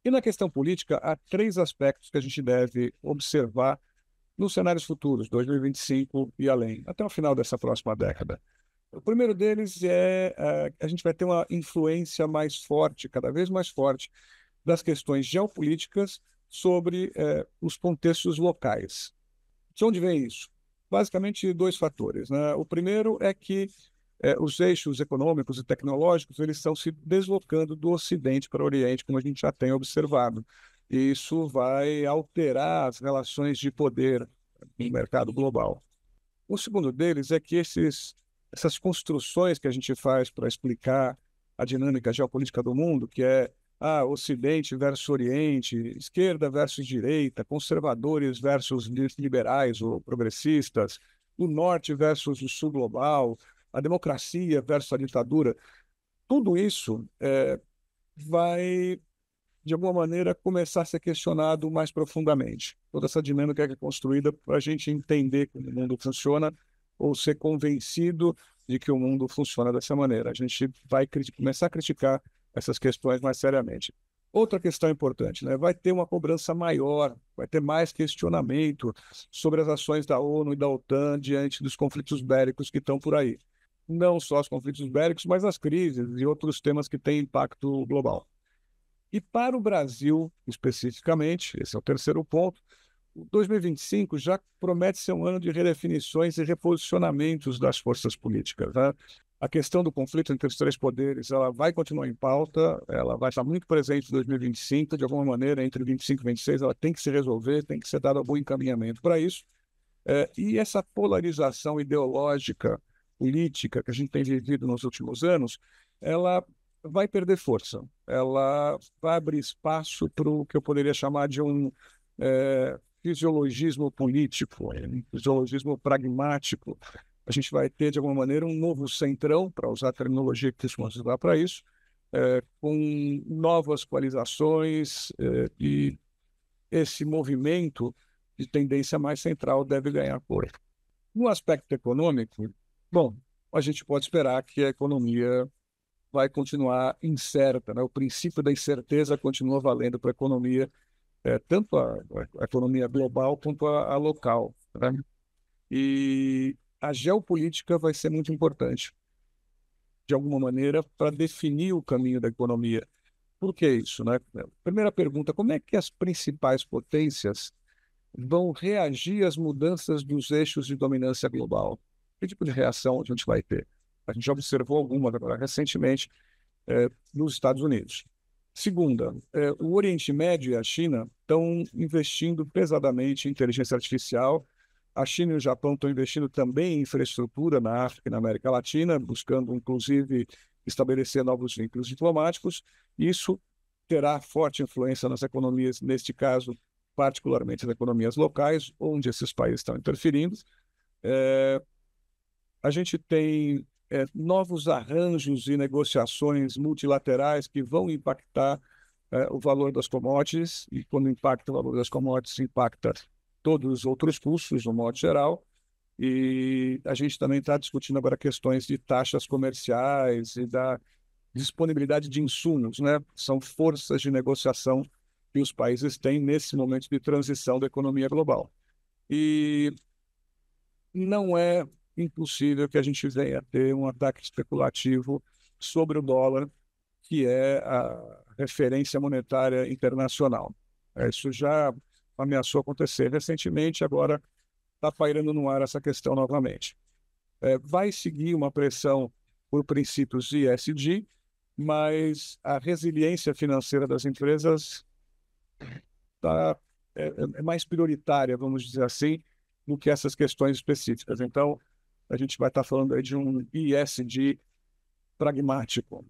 E na questão política, há três aspectos que a gente deve observar nos cenários futuros, 2025 e além, até o final dessa próxima década. O primeiro deles é a gente vai ter uma influência mais forte, cada vez mais forte, das questões geopolíticas sobre os contextos locais. De onde vem isso? Basicamente, dois fatores, né? O primeiro é que os eixos econômicos e tecnológicos eles estão se deslocando do Ocidente para o Oriente, como a gente já tem observado. E isso vai alterar as relações de poder no mercado global. O segundo deles é que essas construções que a gente faz para explicar a dinâmica geopolítica do mundo, que é Ocidente versus Oriente, esquerda versus direita, conservadores versus liberais ou progressistas, o Norte versus o Sul global, a democracia versus a ditadura, tudo isso vai, de alguma maneira, começar a ser questionado mais profundamente. Toda essa dinâmica que é construída para a gente entender como o mundo funciona ou ser convencido de que o mundo funciona dessa maneira. A gente vai começar a criticar essas questões mais seriamente. Outra questão importante, né? Vai ter uma cobrança maior, vai ter mais questionamento sobre as ações da ONU e da OTAN diante dos conflitos bélicos que estão por aí. Não só os conflitos bélicos, mas as crises e outros temas que têm impacto global. E para o Brasil, especificamente, esse é o terceiro ponto, 2025 já promete ser um ano de redefinições e reposicionamentos das forças políticas, né? A questão do conflito entre os três poderes, ela vai continuar em pauta, ela vai estar muito presente em 2025, de alguma maneira, entre 25 e 26, ela tem que se resolver, tem que ser dado algum encaminhamento para isso. E essa polarização ideológica, política, que a gente tem vivido nos últimos anos, ela vai perder força, ela vai abrir espaço para o que eu poderia chamar de um fisiologismo político, um fisiologismo pragmático. A gente vai ter, de alguma maneira, um novo centrão, para usar a terminologia que costumamos usar para isso, com novas coalizações, e esse movimento de tendência mais central deve ganhar corpo. No aspecto econômico, bom, a gente pode esperar que a economia vai continuar incerta, né? O princípio da incerteza continua valendo para a economia, tanto a economia global quanto a local, né? E a geopolítica vai ser muito importante, de alguma maneira, para definir o caminho da economia. Por que isso, né? Primeira pergunta, como é que as principais potências vão reagir às mudanças dos eixos de dominância global? Que tipo de reação a gente vai ter? A gente já observou algumas agora recentemente nos Estados Unidos. Segunda, o Oriente Médio e a China estão investindo pesadamente em inteligência artificial. A China e o Japão estão investindo também em infraestrutura na África e na América Latina, buscando, inclusive, estabelecer novos vínculos diplomáticos. Isso terá forte influência nas economias, neste caso, particularmente nas economias locais, onde esses países estão interferindo. A gente tem novos arranjos e negociações multilaterais que vão impactar o valor das commodities, e quando impacta o valor das commodities, impacta todos os outros custos, no modo geral. E a gente também está discutindo agora questões de taxas comerciais e da disponibilidade de insumos, né? São forças de negociação que os países têm nesse momento de transição da economia global. E não é impossível que a gente venha a ter um ataque especulativo sobre o dólar, que é a referência monetária internacional. Isso já ameaçou acontecer recentemente, agora está pairando no ar essa questão novamente. Vai seguir uma pressão por princípios de ESG, mas a resiliência financeira das empresas é mais prioritária, vamos dizer assim, do que essas questões específicas. Então, a gente vai estar falando aí de um ESG pragmático.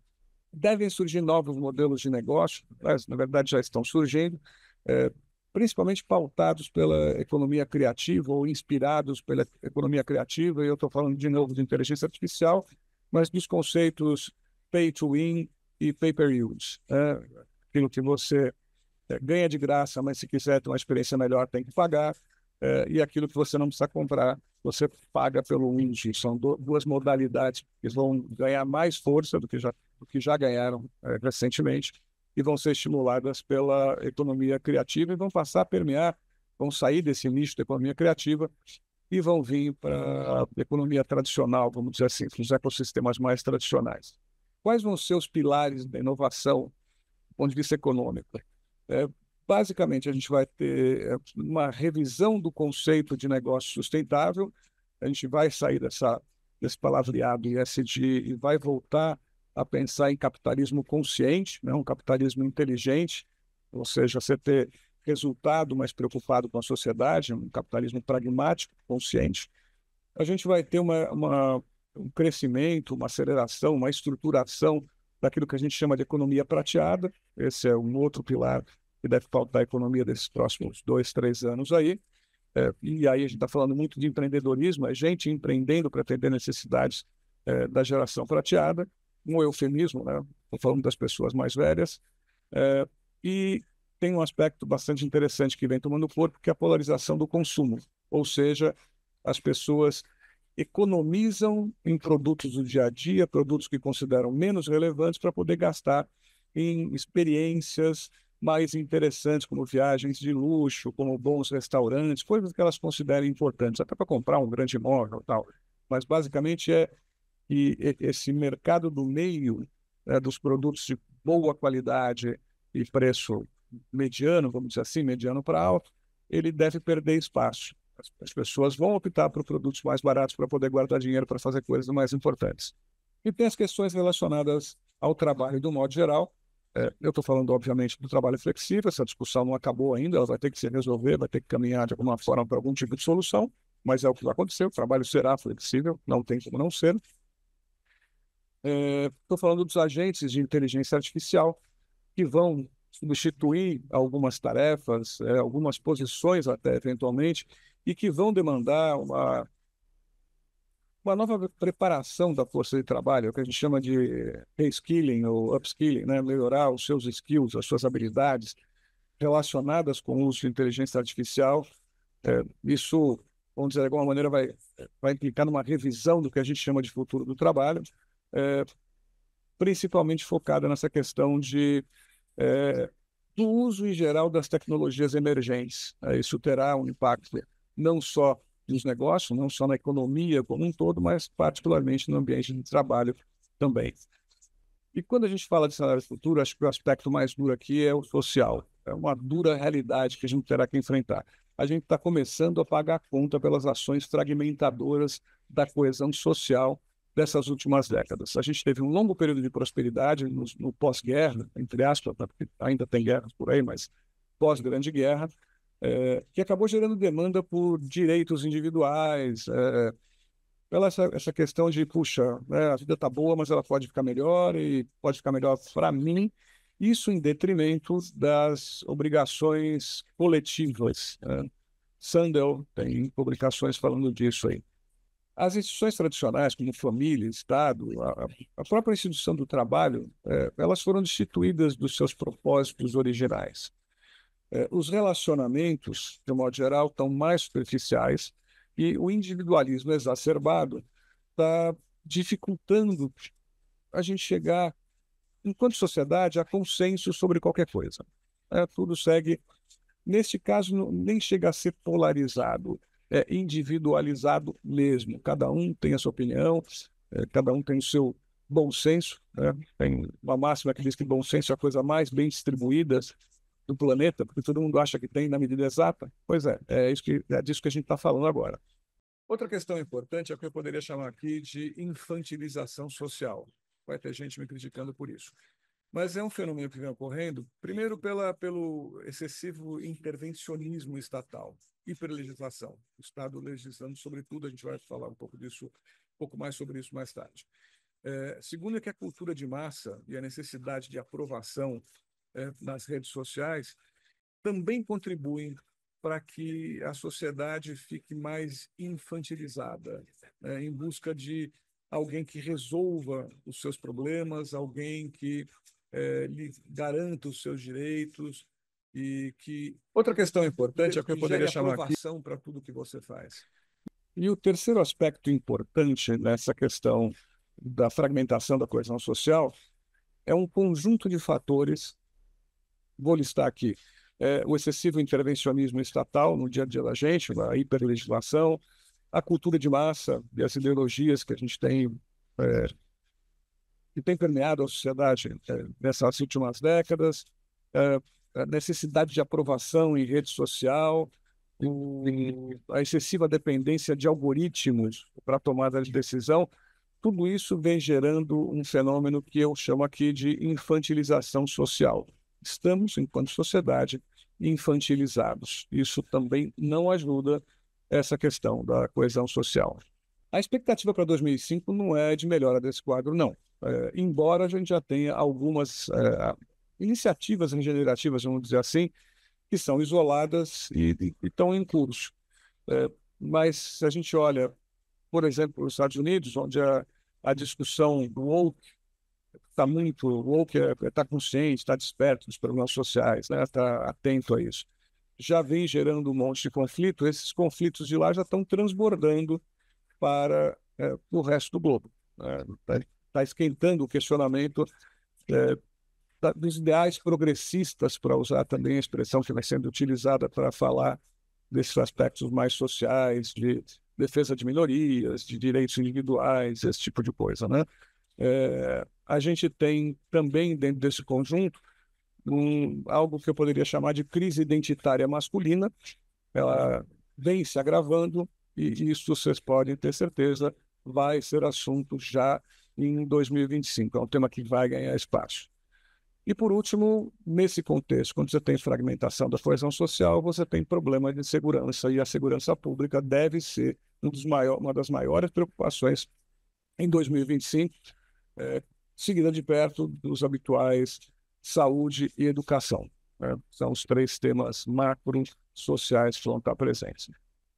Devem surgir novos modelos de negócio, mas, na verdade, já estão surgindo, principalmente pautados pela economia criativa ou inspirados pela economia criativa, e eu estou falando de novo de inteligência artificial, mas dos conceitos pay to win e pay per use. Aquilo que você ganha de graça, mas se quiser ter uma experiência melhor tem que pagar, e aquilo que você não precisa comprar, você paga pelo uso. São duas modalidades que vão ganhar mais força do que já ganharam recentemente, e vão ser estimuladas pela economia criativa e vão passar a permear, vão sair desse nicho da economia criativa e vão vir para a economia tradicional, vamos dizer assim, para os ecossistemas mais tradicionais. Quais vão ser os pilares da inovação do ponto de vista econômico? Basicamente, a gente vai ter uma revisão do conceito de negócio sustentável, a gente vai sair desse palavreado ESG e vai voltar a pensar em capitalismo consciente, né? Um capitalismo inteligente, ou seja, você ter resultado mais preocupado com a sociedade, um capitalismo pragmático, consciente. A gente vai ter um crescimento, uma aceleração, uma estruturação daquilo que a gente chama de economia prateada. Esse é um outro pilar que deve pautar a economia desses próximos 2, 3 anos aí. E aí a gente está falando muito de empreendedorismo, é gente empreendendo para atender necessidades da geração prateada, um eufemismo, né? Estou falando das pessoas mais velhas. E tem um aspecto bastante interessante que vem tomando corpo, que é a polarização do consumo, ou seja, as pessoas economizam em produtos do dia a dia, produtos que consideram menos relevantes para poder gastar em experiências mais interessantes, como viagens de luxo, como bons restaurantes, coisas que elas considerem importantes, até para comprar um grande imóvel e tal. Mas, basicamente, que esse mercado do meio, dos produtos de boa qualidade e preço mediano, vamos dizer assim, mediano para alto, ele deve perder espaço. As pessoas vão optar por produtos mais baratos para poder guardar dinheiro para fazer coisas mais importantes. E tem as questões relacionadas ao trabalho do modo geral. Eu estou falando, obviamente, do trabalho flexível, essa discussão não acabou ainda, ela vai ter que se resolver, vai ter que caminhar de alguma forma para algum tipo de solução, mas é o que vai acontecer, o trabalho será flexível, não tem como não ser. Estou falando dos agentes de inteligência artificial que vão substituir algumas tarefas, algumas posições até eventualmente, e que vão demandar uma nova preparação da força de trabalho, o que a gente chama de reskilling ou upskilling, né? Melhorar os seus skills, as suas habilidades relacionadas com o uso de inteligência artificial. Isso, vamos dizer, de alguma maneira, vai implicar numa revisão do que a gente chama de futuro do trabalho, principalmente focada nessa questão do uso em geral das tecnologias emergentes. Isso terá um impacto não só nos negócios, não só na economia como um todo, mas particularmente no ambiente de trabalho também. E quando a gente fala de cenário futuro, acho que o aspecto mais duro aqui é o social. É uma dura realidade que a gente terá que enfrentar. A gente está começando a pagar a conta pelas ações fragmentadoras da coesão social dessas últimas décadas. A gente teve um longo período de prosperidade no pós-guerra, entre aspas, porque ainda tem guerras por aí, mas pós-grande guerra, que acabou gerando demanda por direitos individuais, pela essa questão de, puxa, a vida está boa, mas ela pode ficar melhor e pode ficar melhor para mim, isso em detrimento das obrigações coletivas. Sandel tem publicações falando disso aí. As instituições tradicionais, como família, Estado, a própria instituição do trabalho, elas foram destituídas dos seus propósitos originais. Os relacionamentos, de um modo geral, estão mais superficiais e o individualismo exacerbado está dificultando a gente chegar, enquanto sociedade, a consenso sobre qualquer coisa. Tudo segue, neste caso, nem chega a ser polarizado, é individualizado mesmo. Cada um tem a sua opinião, cada um tem o seu bom senso. Tem uma máxima que diz que bom senso é a coisa mais bem distribuída do planeta, porque todo mundo acha que tem na medida exata. Pois é disso que a gente está falando agora. Outra questão importante é o que eu poderia chamar aqui de infantilização social. Vai ter gente me criticando por isso. Mas é um fenômeno que vem ocorrendo, primeiro pelo excessivo intervencionismo estatal, hiperlegislação. O Estado legislando sobre tudo, a gente vai falar um pouco mais sobre isso mais tarde. Segundo é que a cultura de massa e a necessidade de aprovação nas redes sociais também contribuem para que a sociedade fique mais infantilizada, em busca de alguém que resolva os seus problemas, alguém que lhe garanta os seus direitos e que... Outra questão importante é o que eu poderia chamar aqui aprovação para tudo que você faz. E o terceiro aspecto importante nessa questão da fragmentação da coesão social é um conjunto de fatores vou listar aqui o excessivo intervencionismo estatal no dia a dia da gente, a hiperlegislação, a cultura de massa e as ideologias que a gente tem, que tem permeado a sociedade nessas últimas décadas, a necessidade de aprovação em rede social, a excessiva dependência de algoritmos para tomada de decisão, tudo isso vem gerando um fenômeno que eu chamo aqui de infantilização social. Estamos, enquanto sociedade, infantilizados. Isso também não ajuda essa questão da coesão social. A expectativa para 2005 não é de melhora desse quadro, não. Embora a gente já tenha algumas iniciativas regenerativas, vamos dizer assim, que são isoladas e estão em curso. Mas se a gente olha, por exemplo, os Estados Unidos, onde a discussão do woke está muito, o woke está consciente, está desperto dos problemas sociais, né? Está atento a isso. Já vem gerando um monte de conflito, esses conflitos de lá já estão transbordando para o resto do globo. Está esquentando o questionamento dos ideais progressistas, para usar também a expressão que vai sendo utilizada para falar desses aspectos mais sociais, de defesa de minorias, de direitos individuais, esse tipo de coisa, né? A gente tem também, dentro desse conjunto, algo que eu poderia chamar de crise identitária masculina. Ela vem se agravando e isso, vocês podem ter certeza, vai ser assunto já em 2025. É um tema que vai ganhar espaço. E, por último, nesse contexto, quando você tem fragmentação da coesão social, você tem problemas de segurança, e a segurança pública deve ser uma das maiores preocupações em 2025, seguida de perto dos habituais saúde e educação. São os três temas macro sociais que vão estar presentes.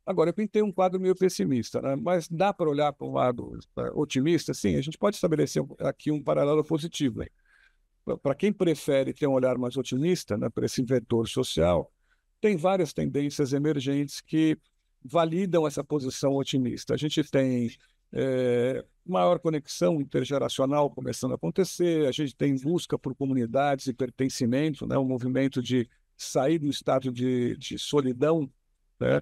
Agora, eu pintei um quadro meio pessimista, né? Mas dá para olhar para um lado otimista? Sim, a gente pode estabelecer aqui um paralelo positivo. Para quem prefere ter um olhar mais otimista, né, para esse vetor social, tem várias tendências emergentes que validam essa posição otimista. A gente tem maior conexão intergeracional começando a acontecer, a gente tem busca por comunidades e pertencimento, né, um movimento de sair do estado de solidão, né?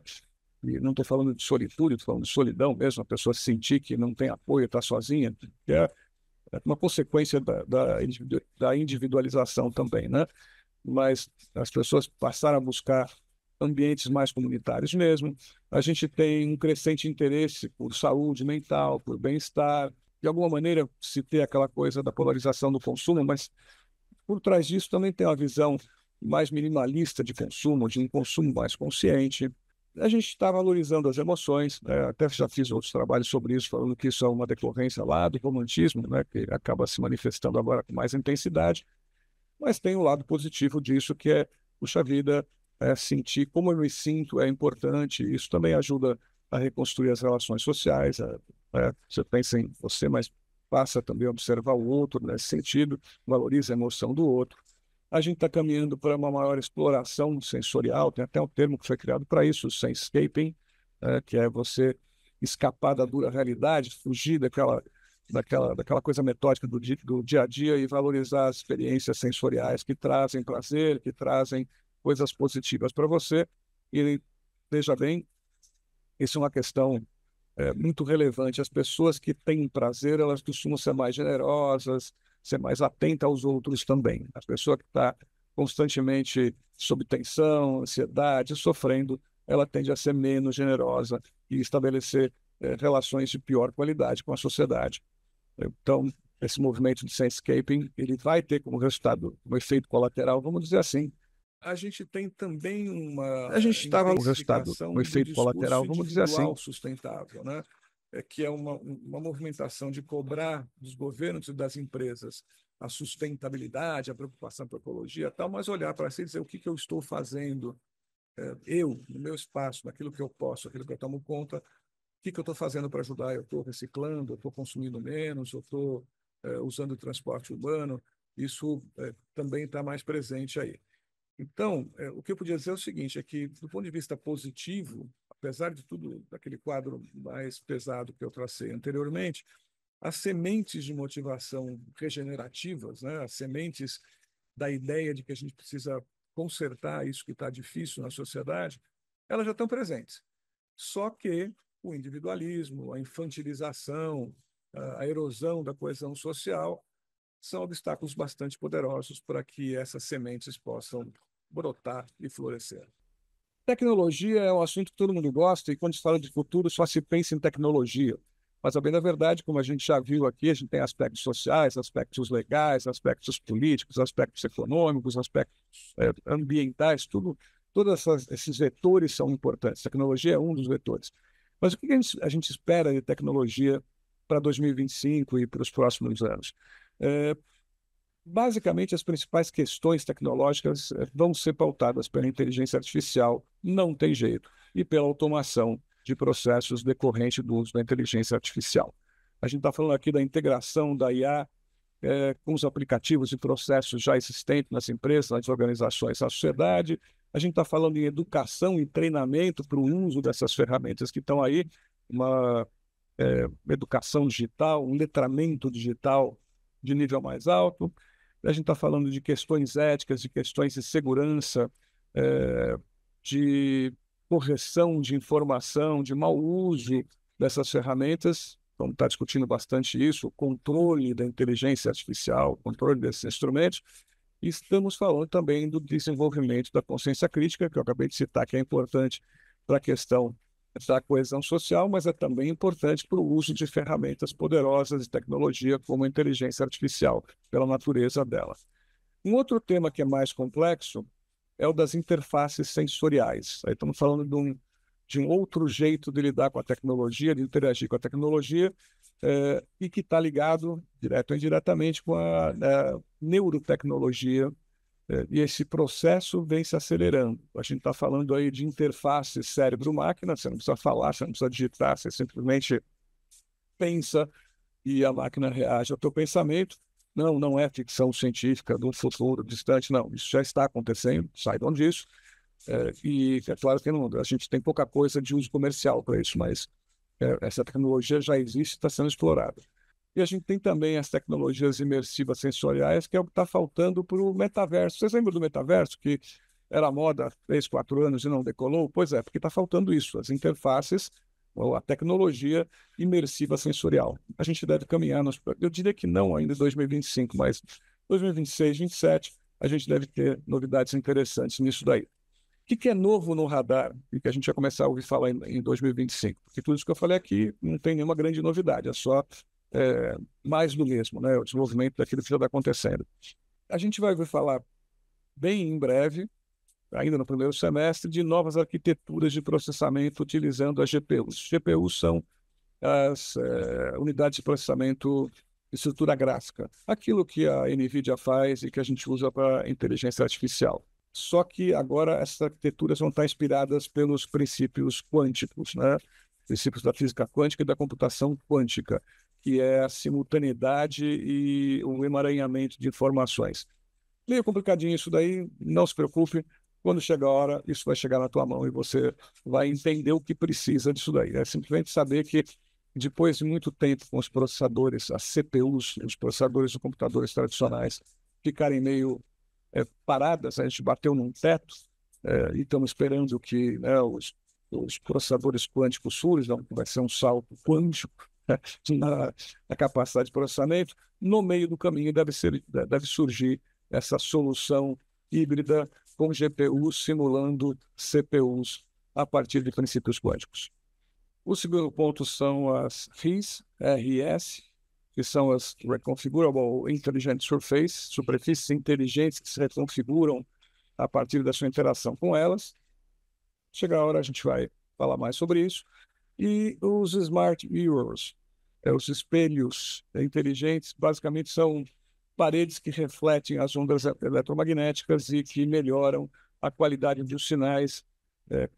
E não estou falando de solitude, estou falando de solidão mesmo, a pessoa sentir que não tem apoio, está sozinha, que é uma consequência da individualização também, né? Mas as pessoas passaram a buscar ambientes mais comunitários mesmo. A gente tem um crescente interesse por saúde mental, por bem-estar. De alguma maneira, se tem aquela coisa da polarização do consumo, mas por trás disso também tem uma visão mais minimalista de consumo, de um consumo mais consciente. A gente está valorizando as emoções, né? Até já fiz outros trabalhos sobre isso, falando que isso é uma decorrência lá do romantismo, né? Que acaba se manifestando agora com mais intensidade, mas tem um lado positivo disso, que é, puxa vida, sentir como eu me sinto é importante, isso também ajuda a reconstruir as relações sociais, você pensa em você, mas passa também a observar o outro nesse sentido, valoriza a emoção do outro. A gente está caminhando para uma maior exploração sensorial, tem até um termo que foi criado para isso, o sensescaping, que é você escapar da dura realidade, fugir daquela coisa metódica do dia a dia e valorizar as experiências sensoriais que trazem prazer, que trazem coisas positivas para você. E, veja bem, isso é uma questão muito relevante. As pessoas que têm prazer, elas costumam ser mais generosas, ser mais atenta aos outros também. A pessoa que está constantemente sob tensão, ansiedade, sofrendo, ela tende a ser menos generosa e estabelecer relações de pior qualidade com a sociedade. Então, esse movimento de sensescaping, ele vai ter como resultado, um efeito colateral, vamos dizer assim. A gente tem também uma intensificação do discurso individual sustentável, né? Que é uma movimentação de cobrar dos governos e das empresas a sustentabilidade, a preocupação com a ecologia, tal, mas olhar para si e dizer o que eu estou fazendo, eu, no meu espaço, naquilo que eu posso, aquilo que eu tomo conta, o que eu estou fazendo para ajudar? Eu estou reciclando, eu estou consumindo menos, eu estou usando o transporte urbano, isso também está mais presente aí. Então, o que eu podia dizer é o seguinte, é que, do ponto de vista positivo, apesar de tudo, daquele quadro mais pesado que eu tracei anteriormente, as sementes de motivação regenerativas, né, as sementes da ideia de que a gente precisa consertar isso que está difícil na sociedade, elas já estão presentes. Só que o individualismo, a infantilização, a erosão da coesão social são obstáculos bastante poderosos para que essas sementes possam brotar e florescer. Tecnologia é um assunto que todo mundo gosta, e quando se fala de futuro, só se pensa em tecnologia. Mas, a bem da verdade, como a gente já viu aqui, a gente tem aspectos sociais, aspectos legais, aspectos políticos, aspectos econômicos, aspectos ambientais, todos esses vetores são importantes. Tecnologia é um dos vetores. Mas o que a gente espera de tecnologia para 2025 e para os próximos anos? Basicamente, as principais questões tecnológicas vão ser pautadas pela inteligência artificial, não tem jeito, e pela automação de processos decorrente do uso da inteligência artificial. A gente está falando aqui da integração da IA com os aplicativos e processos já existentes nas empresas, nas organizações, na sociedade. A gente está falando em educação e treinamento para o uso dessas ferramentas que estão aí, uma educação digital, um letramento digital de nível mais alto. A gente está falando de questões éticas, de questões de segurança, de correção de informação, de mau uso dessas ferramentas. Vamos estar discutindo bastante isso, o controle da inteligência artificial, o controle desses instrumentos. E estamos falando também do desenvolvimento da consciência crítica, que eu acabei de citar, que é importante para a questão da coesão social, mas é também importante para o uso de ferramentas poderosas de tecnologia como a inteligência artificial, pela natureza dela. Um outro tema que é mais complexo é o das interfaces sensoriais. Aí estamos falando de um outro jeito de lidar com a tecnologia, de interagir com a tecnologia, e que está ligado, direto ou indiretamente, com a neurotecnologia, e esse processo vem se acelerando. A gente está falando aí de interface cérebro-máquina, você não precisa falar, você não precisa digitar, você simplesmente pensa e a máquina reage ao teu pensamento. Não é ficção científica do futuro distante, não. Isso já está acontecendo, saibam disso. E é claro que a gente tem pouca coisa de uso comercial para isso, mas essa tecnologia já existe e está sendo explorada. E a gente tem também as tecnologias imersivas sensoriais, que é o que está faltando para o metaverso. Vocês lembram do metaverso, que era moda há 3, 4 anos e não decolou? Pois é, porque está faltando isso, as interfaces, ou a tecnologia imersiva sensorial. A gente deve caminhar, eu diria que não ainda em 2025, mas 2026, 2027, a gente deve ter novidades interessantes nisso daí. O que é novo no radar e que a gente vai começar a ouvir falar em 2025? Porque tudo isso que eu falei aqui não tem nenhuma grande novidade, é só mais do mesmo, né? O desenvolvimento daquilo que já está acontecendo. A gente vai ouvir falar bem em breve, ainda no primeiro semestre, de novas arquiteturas de processamento utilizando as GPUs. GPUs são as unidades de processamento de estrutura gráfica, aquilo que a NVIDIA faz e que a gente usa para inteligência artificial. Só que agora essas arquiteturas vão estar inspiradas pelos princípios quânticos, né? Princípios da física quântica e da computação quântica, que é a simultaneidade e o emaranhamento de informações. Meio complicadinho isso daí, não se preocupe, quando chegar a hora, isso vai chegar na tua mão e você vai entender o que precisa disso daí. É simplesmente saber que, depois de muito tempo com os processadores, as CPUs, os processadores de computadores tradicionais, ficarem meio paradas, a gente bateu num teto e estamos esperando que os processadores quânticos surjam, vai ser um salto quântico na capacidade de processamento. No meio do caminho deve surgir essa solução híbrida com GPUs simulando CPUs a partir de princípios quânticos. O segundo ponto são as RIS, que são as Reconfigurable Intelligent Surface, superfícies inteligentes que se reconfiguram a partir da sua interação com elas. Chega a hora, a gente vai falar mais sobre isso. E os Smart Mirrors, os espelhos inteligentes, basicamente são paredes que refletem as ondas eletromagnéticas e que melhoram a qualidade dos sinais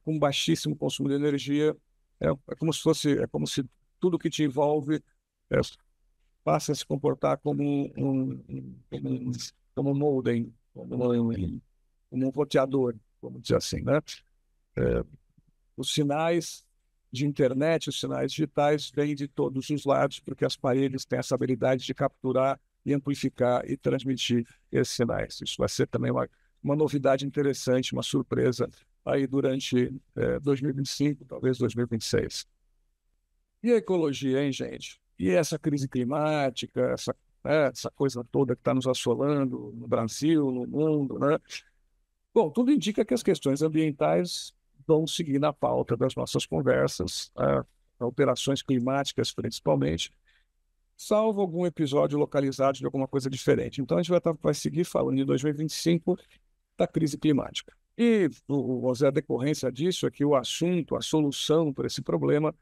com baixíssimo consumo de energia. É como se tudo que te envolve passe a se comportar como um modem, como um roteador, vamos dizer assim, né? Os sinais de internet, os sinais digitais vêm de todos os lados, porque as paredes têm essa habilidade de capturar e amplificar e transmitir esses sinais. Isso vai ser também uma novidade interessante, uma surpresa aí durante 2025, talvez 2026. E a ecologia, hein, gente? E essa crise climática, essa coisa toda que está nos assolando no Brasil, no mundo, né? Bom, tudo indica que as questões ambientais vão seguir na pauta das nossas conversas, alterações climáticas principalmente, salvo algum episódio localizado de alguma coisa diferente. Então, a gente vai seguir falando em 2025 da crise climática. E a decorrência disso é que o assunto, a solução para esse problema,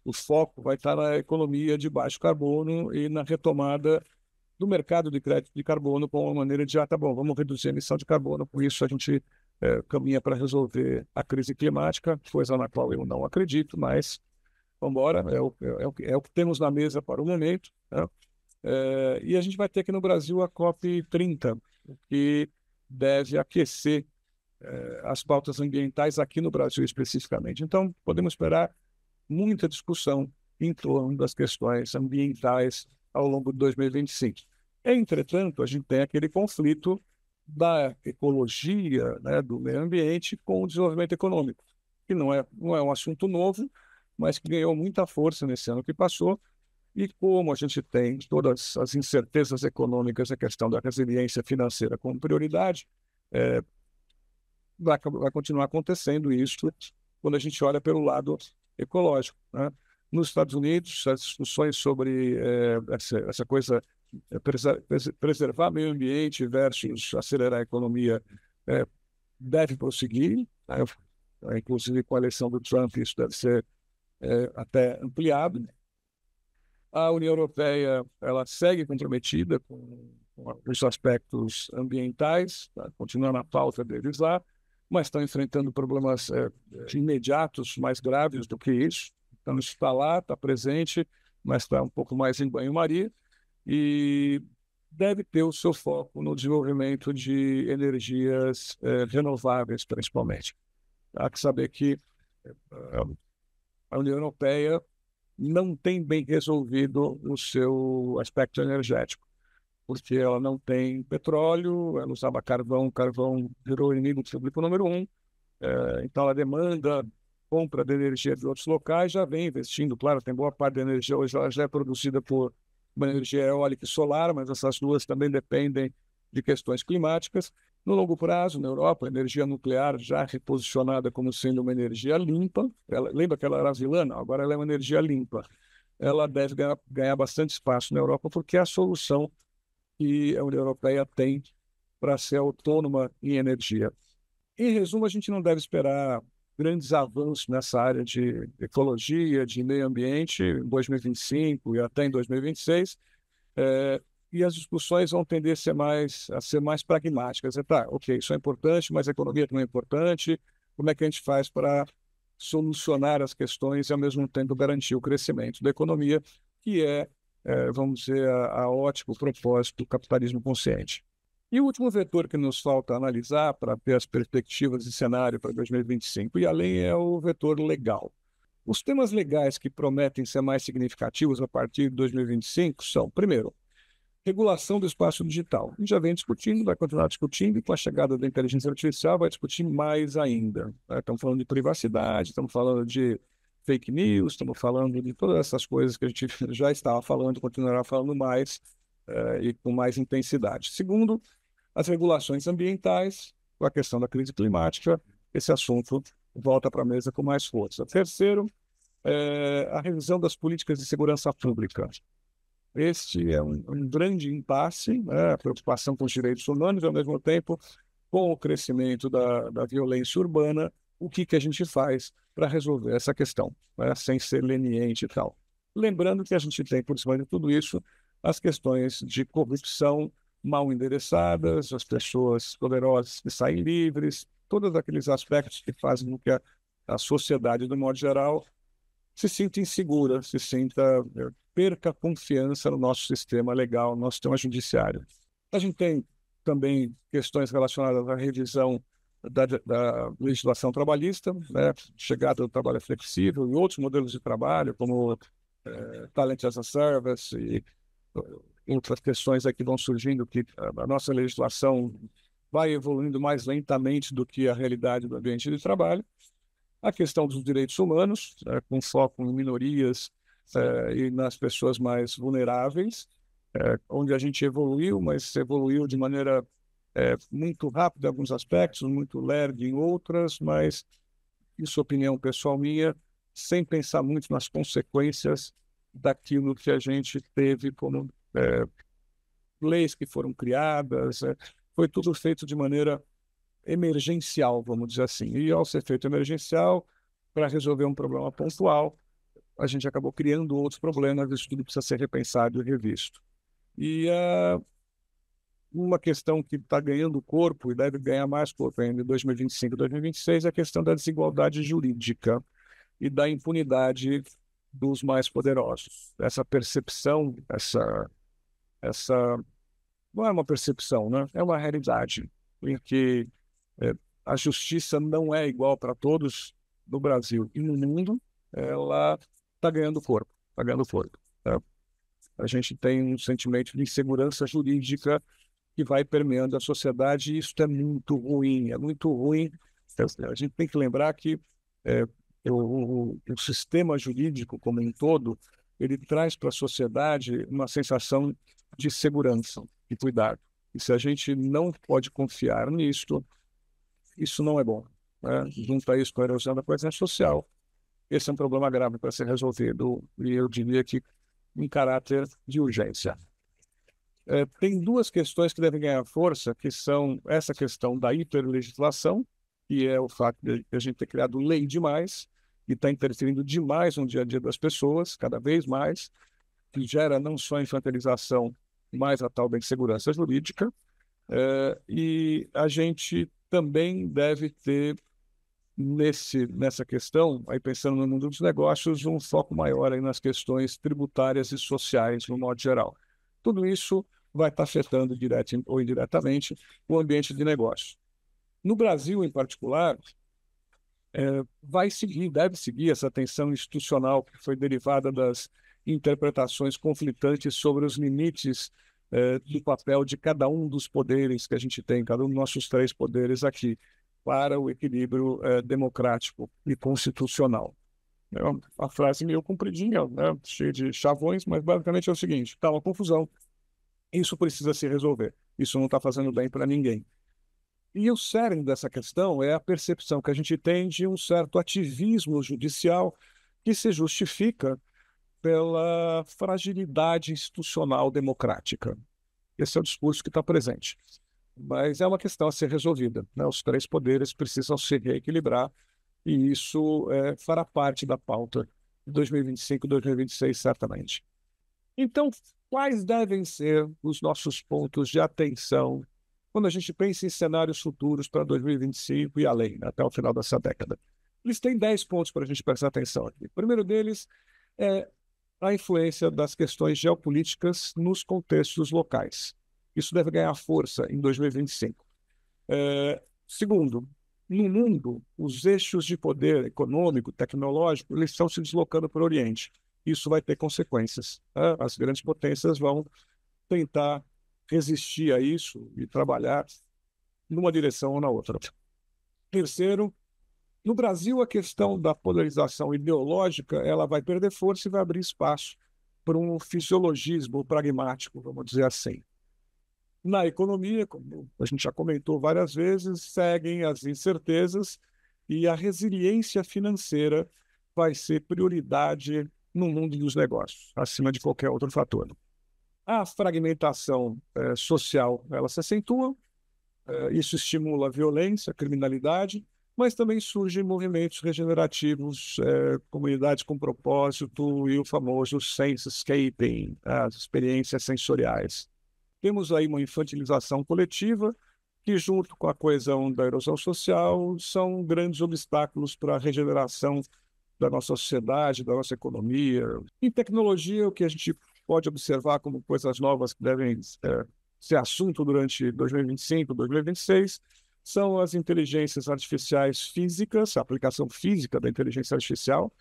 o foco vai estar na economia de baixo carbono e na retomada do mercado de crédito de carbono com uma maneira de, tá bom, vamos reduzir a emissão de carbono, com isso a gente caminha para resolver a crise climática, coisa na qual eu não acredito, mas vamos embora, é o que temos na mesa para o momento, né? E a gente vai ter aqui no Brasil a COP30, que deve aquecer as pautas ambientais aqui no Brasil especificamente. Então, podemos esperar muita discussão em torno das questões ambientais ao longo de 2025. Entretanto, a gente tem aquele conflito da ecologia, né, do meio ambiente com o desenvolvimento econômico, que não é um assunto novo, mas que ganhou muita força nesse ano que passou. E como a gente tem todas as incertezas econômicas, a questão da resiliência financeira como prioridade, vai continuar acontecendo isso quando a gente olha pelo lado ecológico, né? Nos Estados Unidos, as discussões sobre essa coisa, preservar meio ambiente versus acelerar a economia, deve prosseguir, né? Inclusive com a eleição do Trump, isso deve ser até ampliado. A União Europeia, ela segue comprometida com os aspectos ambientais, tá? Continua na pauta deles lá, mas estão enfrentando problemas imediatos, mais graves do que isso. Então, isso está lá, está presente, mas está um pouco mais em banho-maria e deve ter o seu foco no desenvolvimento de energias renováveis, principalmente. Há que saber que a União Europeia não tem bem resolvido o seu aspecto energético, porque ela não tem petróleo, ela usava carvão, carvão virou inimigo público número 1, então ela demanda compra de energia de outros locais, já vem investindo, claro, tem boa parte da energia hoje ela já é produzida por uma energia eólica e solar, mas essas duas também dependem de questões climáticas. No longo prazo, na Europa, a energia nuclear já reposicionada como sendo uma energia limpa, lembra que ela era vilã? Agora ela é uma energia limpa. Ela deve ganhar bastante espaço na Europa, porque é a solução que a União Europeia tem para ser autônoma em energia. Em resumo, a gente não deve esperar grandes avanços nessa área de ecologia, de meio ambiente, em 2025 e até em 2026, e as discussões vão tender a ser mais pragmáticas. Ok, isso é importante, mas a economia também é importante. Como é que a gente faz para solucionar as questões e, ao mesmo tempo, garantir o crescimento da economia, que vamos dizer, a ótimo propósito do capitalismo consciente. E o último vetor que nos falta analisar para ter as perspectivas de cenário para 2025 e além é o vetor legal. Os temas legais que prometem ser mais significativos a partir de 2025 são, primeiro, regulação do espaço digital. A gente já vem discutindo, vai continuar discutindo, e com a chegada da inteligência artificial vai discutir mais ainda, né? Estamos falando de privacidade, estamos falando de fake news, estamos falando de todas essas coisas que a gente já estava falando, continuará falando mais e com mais intensidade. Segundo, as regulações ambientais, com a questão da crise climática, esse assunto volta para a mesa com mais força. Terceiro, a revisão das políticas de segurança pública. Este é um grande impasse, né? A preocupação com os direitos humanos, e, ao mesmo tempo, com o crescimento da violência urbana, o que a gente faz para resolver essa questão, né? Sem ser leniente e tal. Lembrando que a gente tem, por cima de tudo isso, as questões de corrupção mal endereçadas, as pessoas poderosas que saem livres, todos aqueles aspectos que fazem com que a sociedade, do modo geral, se sinta insegura, perca confiança no nosso sistema legal, no nosso sistema judiciário. A gente tem também questões relacionadas à revisão da legislação trabalhista, né? Chegada do trabalho flexível e outros modelos de trabalho, como Talent as a Service outras questões aqui vão surgindo, que a nossa legislação vai evoluindo mais lentamente do que a realidade do ambiente de trabalho. A questão dos direitos humanos, com foco em minorias e nas pessoas mais vulneráveis, onde a gente evoluiu, mas evoluiu de maneira muito rápida em alguns aspectos, muito lerda em outras, mas isso é opinião pessoal minha, sem pensar muito nas consequências daquilo que a gente teve como leis que foram criadas, foi tudo feito de maneira emergencial, vamos dizer assim. E ao ser feito emergencial, para resolver um problema pontual, a gente acabou criando outros problemas, isso tudo precisa ser repensado e revisto. E uma questão que está ganhando corpo e deve ganhar mais corpo ainda em 2025 e 2026 é a questão da desigualdade jurídica e da impunidade dos mais poderosos. Essa percepção, essa não é uma percepção, né? É uma realidade em que a justiça não é igual para todos no Brasil e no mundo, ela está ganhando corpo, está ganhando corpo. Tá? A gente tem um sentimento de insegurança jurídica que vai permeando a sociedade e isso é muito ruim, é muito ruim. A gente tem que lembrar que o sistema jurídico como um todo, ele traz para a sociedade uma sensação de segurança e cuidado. E se a gente não pode confiar nisso, isso não é bom. Né? Junto a isso com a erosão da coesão social, esse é um problema grave para ser resolvido e eu diria que em caráter de urgência. Tem duas questões que devem ganhar força, que são essa questão da hiperlegislação, que é o fato de a gente ter criado lei demais e está interferindo demais no dia a dia das pessoas, cada vez mais, que gera não só a infantilização, mas a tal da insegurança jurídica. E a gente também deve ter, nessa questão, aí pensando no mundo dos negócios, um foco maior aí nas questões tributárias e sociais, no modo geral. Tudo isso vai estar afetando, direto ou indiretamente, o ambiente de negócio. No Brasil, em particular, deve seguir essa tensão institucional que foi derivada das interpretações conflitantes sobre os limites do papel de cada um dos poderes que a gente tem, cada um dos nossos três poderes aqui, para o equilíbrio democrático e constitucional. É uma frase meio compridinha, né? Cheia de chavões, mas basicamente é o seguinte: está uma confusão, isso precisa se resolver, isso não está fazendo bem para ninguém. E o cerne dessa questão é a percepção que a gente tem de um certo ativismo judicial que se justifica pela fragilidade institucional democrática. Esse é o discurso que está presente. Mas é uma questão a ser resolvida, né? Os três poderes precisam se reequilibrar e isso fará parte da pauta de 2025 e 2026, certamente. Então, quais devem ser os nossos pontos de atenção quando a gente pensa em cenários futuros para 2025 e além, até o final dessa década? Eles têm 10 pontos para a gente prestar atenção aqui. O primeiro deles é a influência das questões geopolíticas nos contextos locais. Isso deve ganhar força em 2025. Segundo, no mundo, os eixos de poder econômico, tecnológico, eles estão se deslocando para o Oriente. Isso vai ter consequências. Né? As grandes potências vão tentar resistir a isso e trabalhar numa direção ou na outra. Terceiro, no Brasil, a questão da polarização ideológica ela vai perder força e vai abrir espaço para um fisiologismo pragmático, vamos dizer assim. Na economia, como a gente já comentou várias vezes, seguem as incertezas e a resiliência financeira vai ser prioridade no mundo dos negócios, acima de qualquer outro fator. A fragmentação social ela se acentua, isso estimula a violência, a criminalidade, mas também surgem movimentos regenerativos, comunidades com propósito e o famoso sensescaping, as experiências sensoriais. Temos aí uma infantilização coletiva que, junto com a coesão da erosão social, são grandes obstáculos para a regeneração da nossa sociedade, da nossa economia. Em tecnologia, o que a gente pode observar como coisas novas que devem ser assunto durante 2025, 2026, são as inteligências artificiais físicas, a aplicação física da inteligência artificial,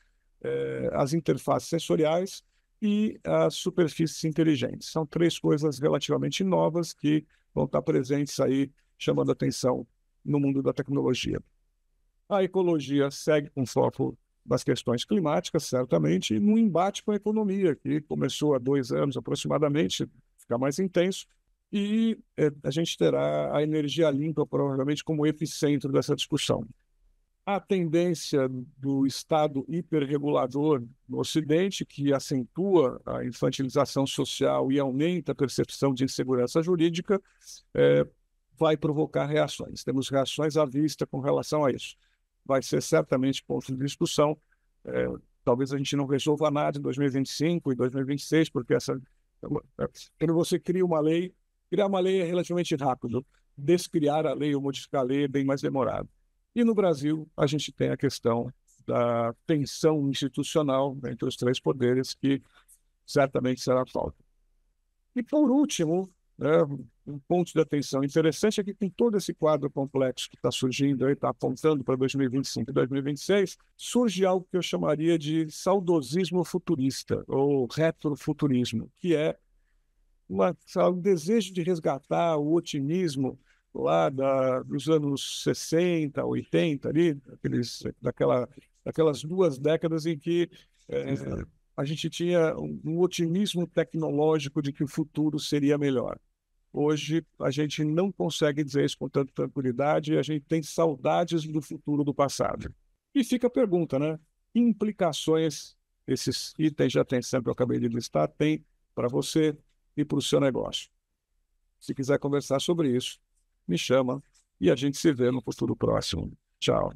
as interfaces sensoriais e as superfícies inteligentes. São três coisas relativamente novas que vão estar presentes aí, chamando atenção no mundo da tecnologia. A ecologia segue com foco das questões climáticas, certamente, e num embate com a economia, que começou há 2 anos aproximadamente, ficar mais intenso, e a gente terá a energia limpa provavelmente como epicentro dessa discussão. A tendência do Estado hiperregulador no Ocidente, que acentua a infantilização social e aumenta a percepção de insegurança jurídica, vai provocar reações. Temos reações à vista com relação a isso. Vai ser certamente ponto de discussão. Talvez a gente não resolva nada em 2025 e 2026, porque quando você cria uma lei, criar uma lei é relativamente rápido. Descriar a lei ou modificar a lei é bem mais demorado. E no Brasil, a gente tem a questão da tensão institucional entre os três poderes, que certamente será falta. E, por último, um ponto de atenção interessante é que, com todo esse quadro complexo que está surgindo, está apontando para 2025 e 2026, surge algo que eu chamaria de saudosismo futurista, ou retrofuturismo, que é um desejo de resgatar o otimismo lá dos anos 60, 80, ali, daquelas 2 décadas em que a gente tinha um otimismo tecnológico de que o futuro seria melhor. Hoje, a gente não consegue dizer isso com tanta tranquilidade e a gente tem saudades do futuro do passado. E fica a pergunta, né? Que implicações esses itens de atenção que eu acabei de listar têm para você e para o seu negócio? Se quiser conversar sobre isso, me chama e a gente se vê no futuro próximo. Tchau.